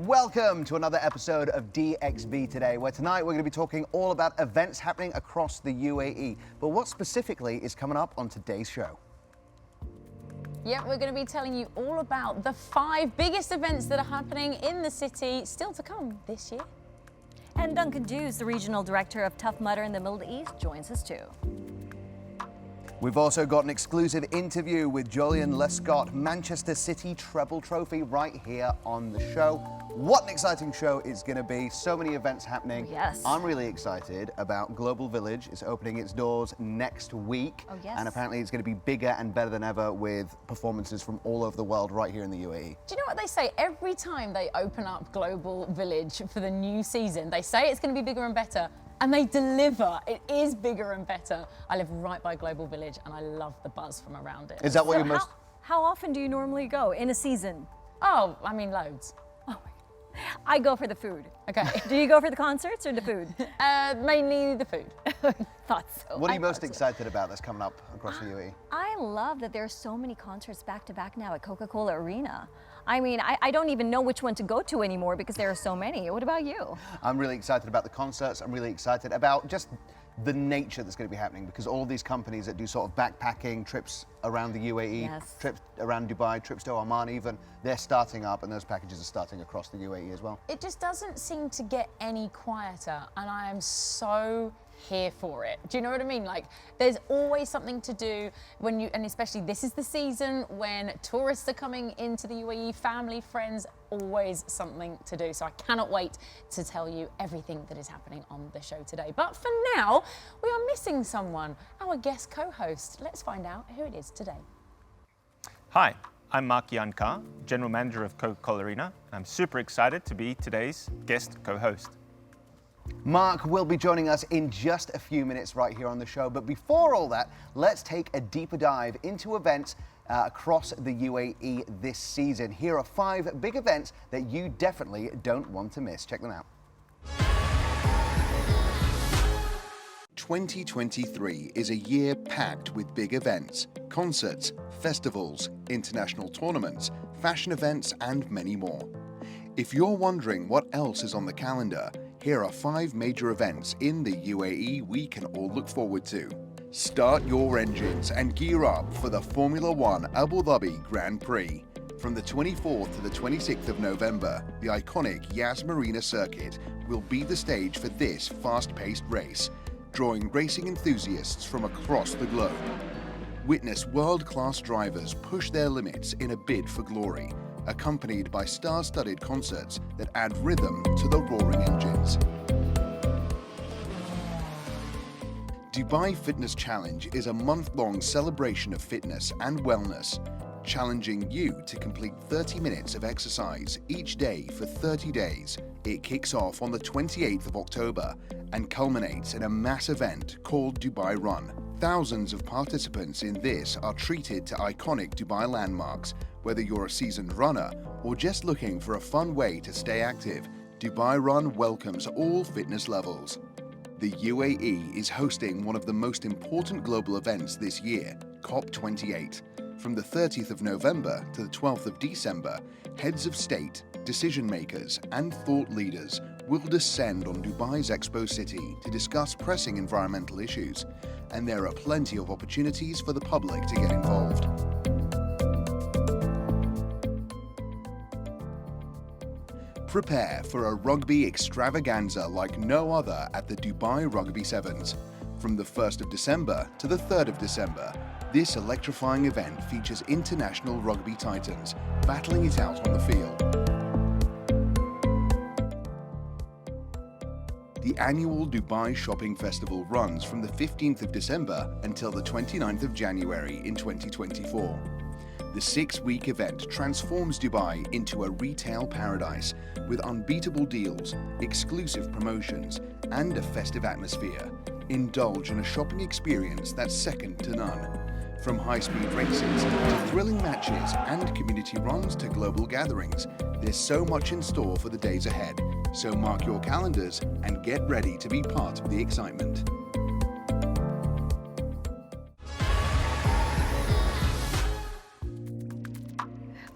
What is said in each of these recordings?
Welcome to another episode of DXB Today, where tonight we're going to be talking all about events happening across the UAE. But what specifically is coming up on today's show? Yep, we're going to be telling you all about the 5 biggest events that are happening in the city still to come this year. And Duncan Dews, the regional director of Tough Mudder in the Middle East, joins us too. We've also got an exclusive interview with Jolyon Lescott, Manchester City treble trophy, right here on the show. What an exciting show it's going to be. So many events happening. Yes. I'm really excited about Global Village. It's opening its doors next week. Oh, yes. And apparently it's going to be bigger and better than ever with performances from all over the world right here in the UAE. Do you know what they say? Every time they open up Global Village for the new season, they say it's going to be bigger and better. And they deliver. It is bigger and better. I live right by Global Village and I love the buzz from around it. Is that what So you're most... how often do you normally go in a season? Oh, I mean loads. I go for the food. Okay. Do you go for the concerts or the food? Mainly the food. Thought so. What are you most excited about that's coming up across the UAE? I love that there are so many concerts back to back now at Coca-Cola Arena. I mean, I don't even know which one to go to anymore because there are so many. What about you? I'm really excited about the concerts. I'm really excited about just the nature that's going to be happening, because all these companies that do sort of backpacking trips around the UAE, Yes. trips around Dubai, trips to Oman even, they're starting up, and those packages are starting across the UAE as well. It just doesn't seem to get any quieter, and I am so here for it. Do you know what I mean? Like, there's always something to do when and especially this is the season when tourists are coming into the UAE, family, friends, always something to do. So I cannot wait to tell you everything that is happening on the show today. But for now, we are missing someone, our guest co-host. Let's find out who it is today. Hi, I'm Mark Yankar, General Manager of Coca-Cola Arena, and I'm super excited to be today's guest co-host. Mark will be joining us in just a few minutes right here on the show. But before all that, let's take a deeper dive into events across the UAE this season. Here are 5 big events that you definitely don't want to miss. Check them out. 2023 is a year packed with big events, concerts, festivals, international tournaments, fashion events, and many more. If you're wondering what else is on the calendar, here are 5 major events in the UAE we can all look forward to. Start your engines and gear up for the Formula One Abu Dhabi Grand Prix. From the 24th to the 26th of November, the iconic Yas Marina circuit will be the stage for this fast-paced race, drawing racing enthusiasts from across the globe. Witness world-class drivers push their limits in a bid for glory, accompanied by star-studded concerts that add rhythm to the roaring engines. Dubai Fitness Challenge is a month-long celebration of fitness and wellness, challenging you to complete 30 minutes of exercise each day for 30 days. It kicks off on the 28th of October and culminates in a mass event called Dubai Run. Thousands of participants in this are treated to iconic Dubai landmarks. Whether you're a seasoned runner or just looking for a fun way to stay active, Dubai Run welcomes all fitness levels. The UAE is hosting one of the most important global events this year, COP28. From the 30th of November to the 12th of December, heads of state, decision makers, and thought leaders will descend on Dubai's Expo City to discuss pressing environmental issues, and there are plenty of opportunities for the public to get involved. Prepare for a rugby extravaganza like no other at the Dubai Rugby Sevens. From the 1st of December to the 3rd of December, this electrifying event features international rugby titans battling it out on the field. The annual Dubai Shopping Festival runs from the 15th of December until the 29th of January in 2024. The 6-week event transforms Dubai into a retail paradise with unbeatable deals, exclusive promotions, and a festive atmosphere. Indulge in a shopping experience that's second to none. From high-speed races to thrilling matches and community runs to global gatherings, there's so much in store for the days ahead. So mark your calendars and get ready to be part of the excitement.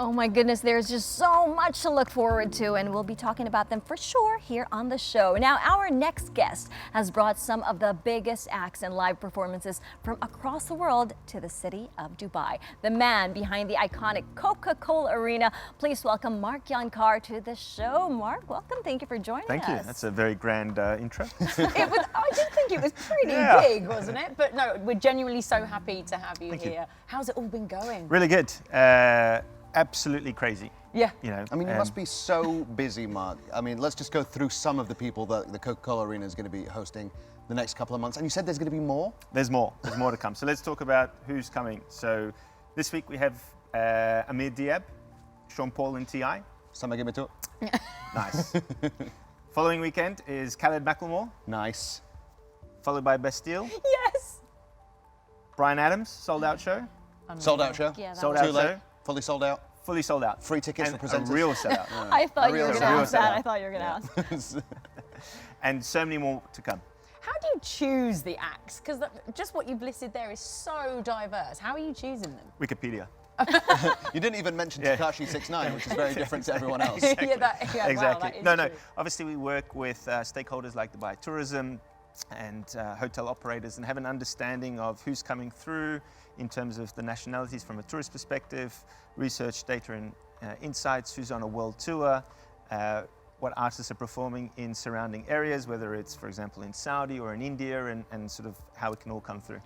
Oh Oh my goodness, there's just so much to look forward to, and we'll be talking about them for sure here on the show. Now, our next guest has brought some of the biggest acts and live performances from across the world to the city of Dubai. The man behind the iconic Coca-Cola Arena. Please welcome Mark Yankar to the show. Mark, welcome. Thank you for joining us. Thank you. That's a very grand intro. I did think it was pretty big, wasn't it? But no, we're genuinely so happy to have you here. How's it all been going? Really good. Absolutely crazy. Yeah. You know, I mean, you must be so busy, Mark. I mean, let's just go through some of the people that the Coca-Cola Arena is going to be hosting the next couple of months. And you said there's going to be more? There's more. There's more to come. So let's talk about who's coming. So this week we have Amir Diab, Sean Paul and T.I. Somebody give me to it. Nice. Following weekend is Khaled Macklemore, Nice. followed by Bastille. Yes. Brian Adams, sold out show. Sold out show? Yeah, that Sold was- out Too late. show. Fully sold out. Fully sold out. Free tickets And for presenters. a real sellout. I thought you were real going to ask that. sellout. I thought you were going to ask. And so many more to come. How do you choose the acts? Because just what you've listed there is so diverse. How are you choosing them? Wikipedia. You didn't even mention Yeah. Tekashi 69, which is very different to everyone else. Yeah, wow, Exactly. that is No. true. Obviously, we work with stakeholders like Dubai Tourism and hotel operators and have an understanding of who's coming through in terms of the nationalities from a tourist perspective, research, data and insights, who's on a world tour, what artists are performing in surrounding areas, whether it's, for example, in Saudi or in India, and sort of how it can all come through.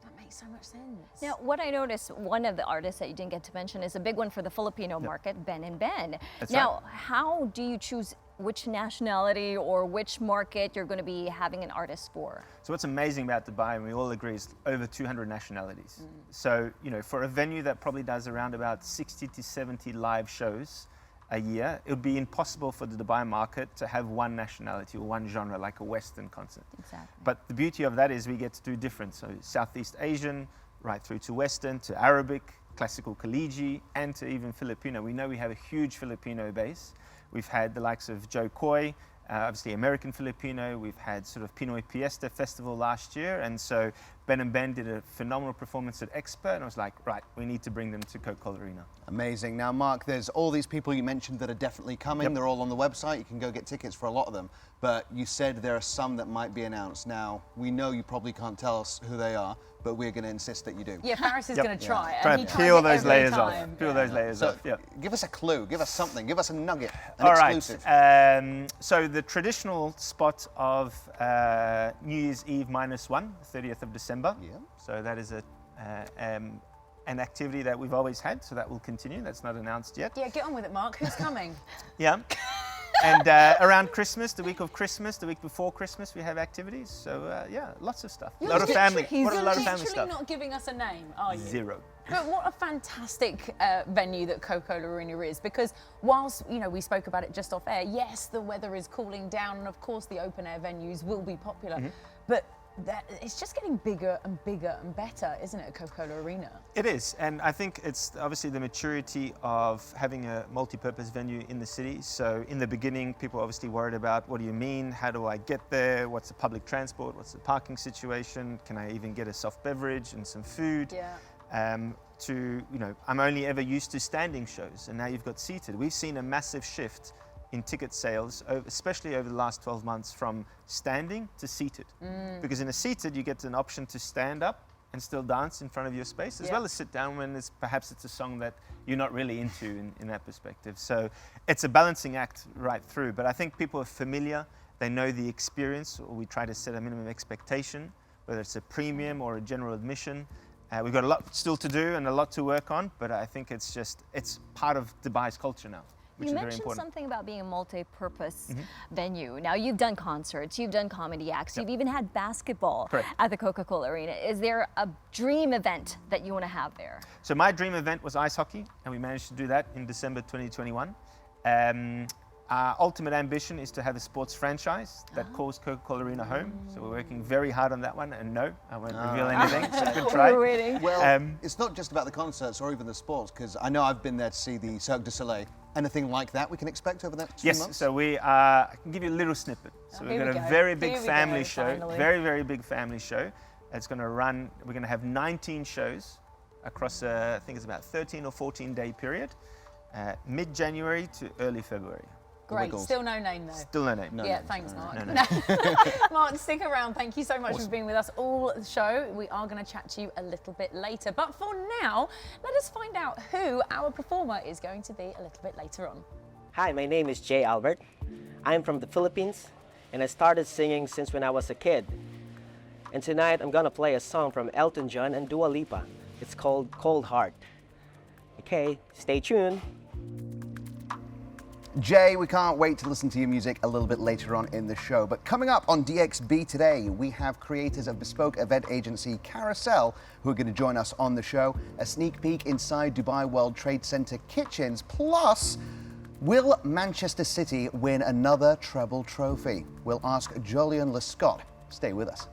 That makes so much sense. Now, what I noticed, one of the artists that you didn't get to mention is a big one for the Filipino market, Ben and Ben. That's Now, how do you choose which nationality or which market you're going to be having an artist for? So what's amazing about Dubai, and we all agree, is over 200 nationalities. So, you know, for a venue that probably does around about 60 to 70 live shows a year, it would be impossible for the Dubai market to have one nationality or one genre like a Western concert. Exactly. But the beauty of that is we get to do different. So Southeast Asian, right through to Western, to Arabic, classical Kaliji, and to even Filipino. We know we have a huge Filipino base. We've had the likes of Joe Coy, obviously American Filipino. We've had sort of Pinoy Fiesta Festival last year. And so Ben and Ben did a phenomenal performance at Expo. And I was like, right, we need to bring them to Coca-Cola Arena. Amazing. Now, Mark, there's all these people you mentioned that are definitely coming. Yep. They're all on the website. You can go get tickets for a lot of them. But you said there are some that might be announced. Now, we know you probably can't tell us who they are, but we're going to insist that you do. Yeah, Faris is Yep. going to try. Try And he to tries peel it those every layers time. off. Peel those layers So off. Yeah. give us a clue. Give us something. Give us a nugget. An All right. exclusive. So the traditional spot of New Year's Eve -1, 30th of December. Yeah. So that is an activity that we've always had. So that will continue. That's not announced yet. Yeah, get on with it, Mark. Who's coming? Yeah. And around Christmas, the week of Christmas, the week before Christmas, we have activities. So yeah, lots of stuff. A lot of family. You're A lot of family literally stuff. not giving us a name, are you? Zero. But what a fantastic venue that Coca-Cola Arena is, because whilst, you know, we spoke about it just off air, yes, the weather is cooling down, and of course the open air venues will be popular, but it's just getting bigger and bigger and better, isn't it, at Coca-Cola Arena? It is, and I think it's obviously the maturity of having a multi-purpose venue in the city. So in the beginning, people obviously worried about, what do you mean? How do I get there? What's the public transport? What's the parking situation? Can I even get a soft beverage and some food? Yeah. To, you know, I'm only ever used to standing shows, and now you've got seated. We've seen a massive shift in ticket sales, especially over the last 12 months, from standing to seated. Because in a seated, you get an option to stand up and still dance in front of your space, as well as sit down when perhaps it's a song that you're not really into in that perspective. So it's a balancing act right through. But I think people are familiar, they know the experience, or we try to set a minimum expectation, whether it's a premium or a general admission. We've got a lot still to do and a lot to work on, but I think it's part of Dubai's culture now, which You is very mentioned important. something about being a multi-purpose venue. Now, you've done concerts, you've done comedy acts, you've even had basketball Correct. at the Coca-Cola Arena. Is there a dream event that you want to have there? So my dream event was ice hockey, and we managed to do that in December 2021. Our ultimate ambition is to have a sports franchise that calls Coca-Cola Arena home. So we're working very hard on that one, and no, I won't reveal anything, so good try. We're waiting. Well, it's not just about the concerts or even the sports, because I know I've been there to see the Cirque du Soleil. Anything like that we can expect over the next few Yes, months? so I can give you a little snippet. So we've here got we a go. very big Here we family go, show, finally. very, very big family show. It's going to run, we're going to have 19 shows across, I think it's about 13 or 14 day period. Mid-January to early February. Great. Wiggles. Still no name though. Still no name. Yeah, thanks, Mark. no. Mark, stick around. Thank you so much for being with us all the show. We are going to chat to you a little bit later. But for now, let us find out who our performer is going to be a little bit later on. Hi, my name is Jay Albert. I'm from the Philippines, and I started singing since when I was a kid. And tonight I'm gonna play a song from Elton John and Dua Lipa. It's called Cold Heart. Okay, stay tuned. Jay, we can't wait to listen to your music a little bit later on in the show. But coming up on DXB today, we have creators of bespoke event agency Carousel who are going to join us on the show. A sneak peek inside Dubai World Trade Center kitchens. Plus, will Manchester City win another treble trophy? We'll ask Jolyon Lescott. Stay with us.